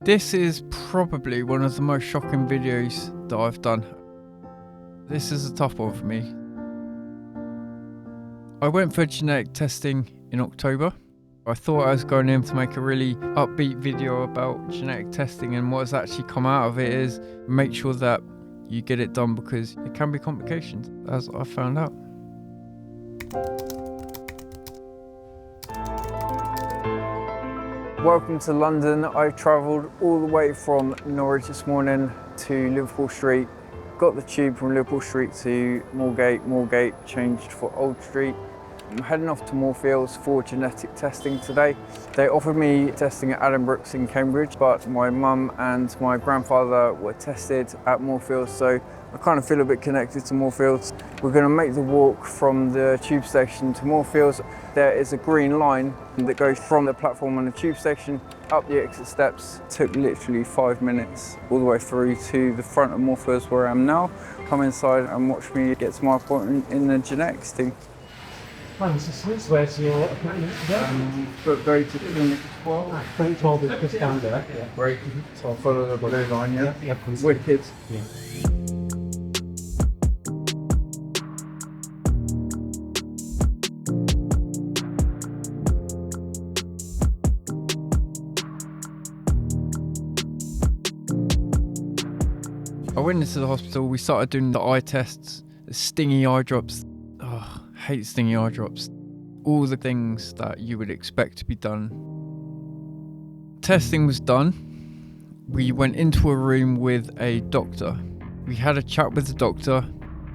This is probably one of the most shocking videos that I've done. This is a tough one for me. I went for genetic testing in October. I thought I was going in to make a really upbeat video about genetic testing, and what's actually come out of it is make sure that you get it done because it can be complications, as I found out. Welcome to London. I travelled all the way from Norwich this morning to Liverpool Street. Got the tube from Liverpool Street to Moorgate, changed for Old Street. I'm heading off to Moorfields for genetic testing today. They offered me testing at Addenbrooke's in Cambridge, but my mum and my grandfather were tested at Moorfields, so I kind of feel a bit connected to Moorfields. We're going to make the walk from the tube station to Moorfields. There is a green line that goes from the platform on the tube station up the exit steps. Took literally 5 minutes all the way through to the front of Moorfields where I am now. Come inside and watch me get to my appointment in the genetics team. Hi, Mr. Smith, where's your appointment today? But go to clinic 12. Clinic 12 is just down there. Yeah. Great. So I'll follow the blue line, yeah? Yeah, please. Wicked. Yeah. I went into the hospital, we started doing the eye tests, the stingy eye drops. Oh, I hate stingy eye drops. All the things that you would expect to be done. Testing was done. We went into a room with a doctor. We had a chat with the doctor,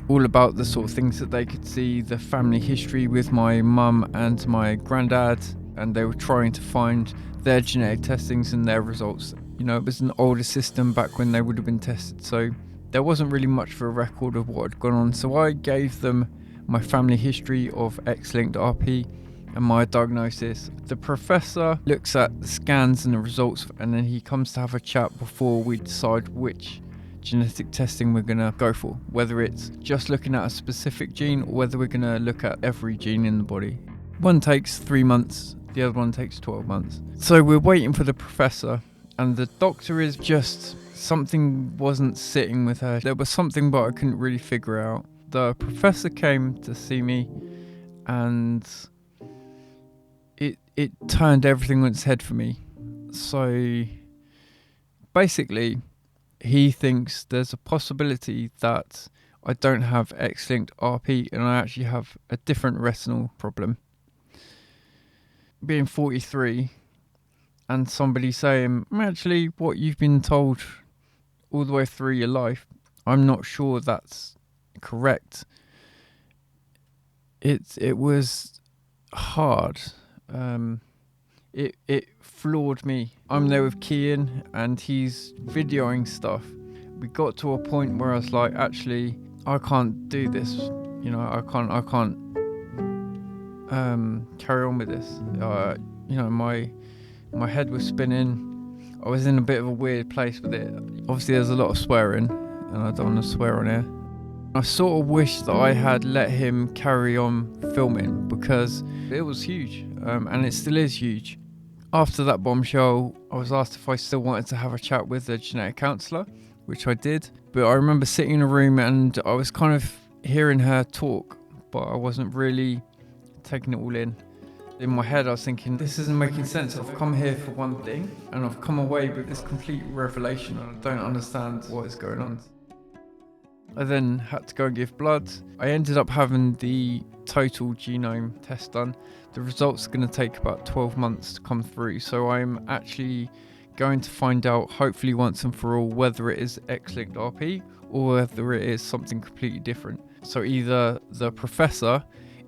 all about the sort of things that they could see, the family history with my mum and my granddad, and they were trying to find their genetic testings and their results. You know, it was an older system back when they would have been tested, so there wasn't really much for a record of what had gone on. So I gave them my family history of X-linked RP and my diagnosis. The professor looks at the scans and the results, and then he comes to have a chat before we decide which genetic testing we're going to go for, whether it's just looking at a specific gene or whether we're going to look at every gene in the body. One takes 3 months, the other one takes 12 months. So we're waiting for the professor, and the doctor is just, something wasn't sitting with her. There was something, but I couldn't really figure out. The professor came to see me, and it turned everything on its head for me. So basically, he thinks there's a possibility that I don't have X-linked RP and I actually have a different retinal problem. Being 43 and somebody saying, actually, what you've been told all the way through your life, I'm not sure that's correct. It was hard. It floored me. I'm there with Kian and he's videoing stuff. We got to a point where I was like, actually, I can't do this. You know, I can't carry on with this. You know, my head was spinning. I was in a bit of a weird place with it. Obviously, there's a lot of swearing, and I don't want to swear on air. I sort of wish that I had let him carry on filming because it was huge, and it still is huge. After that bombshell, I was asked if I still wanted to have a chat with the genetic counsellor, which I did. But I remember sitting in a room and I was kind of hearing her talk, but I wasn't really taking it all in. In my head, I was thinking, this isn't making sense. I've come here for one thing, and I've come away with this complete revelation, and I don't understand what is going on. I then had to go and give blood. I ended up having the total genome test done. The results are going to take about 12 months to come through, so I'm actually going to find out, hopefully once and for all, whether it is X-linked RP or whether it is something completely different. So either the professor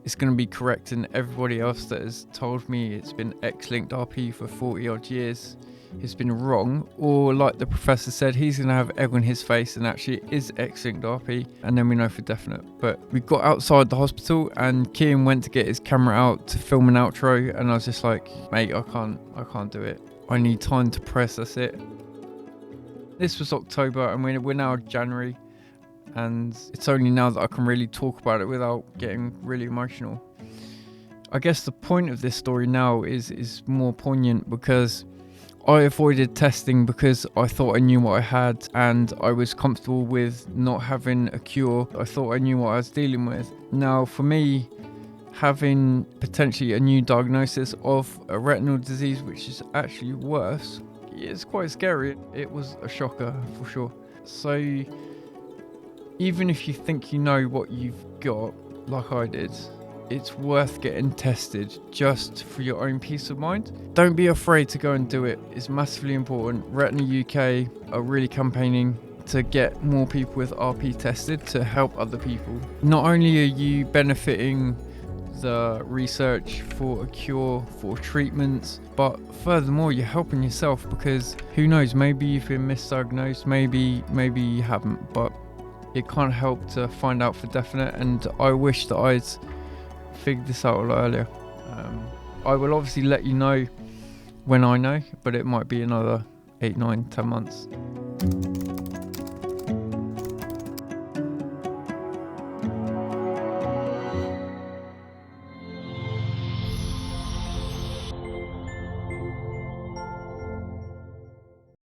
is going to be correct and everybody else that has told me it's been X-linked RP for 40 odd years has been wrong, or like the professor said, he's going to have egg on his face and actually it is X-linked RP, and then we know for definite. But we got outside the hospital and Kian went to get his camera out to film an outro, and I was just like, mate, I can't do it. I need time to process it. This was October and we're now January, and it's only now that I can really talk about it without getting really emotional. I guess the point of this story now is more poignant because I avoided testing because I thought I knew what I had, and I was comfortable with not having a cure. I thought I knew what I was dealing with. Now, for me, having potentially a new diagnosis of a retinal disease, which is actually worse, it's quite scary. It was a shocker for sure. So even if you think you know what you've got, like I did, it's worth getting tested just for your own peace of mind. Don't be afraid to go and do it. It's massively important. Retina UK are really campaigning to get more people with RP tested to help other people. Not only are you benefiting the research for a cure, for treatments, but furthermore you're helping yourself, because who knows, maybe you've been misdiagnosed, maybe you haven't, but it can't help to find out for definite. And I wish that I'd figured this out a lot earlier. I will obviously let you know when I know, but it might be another 8, 9, 10 months.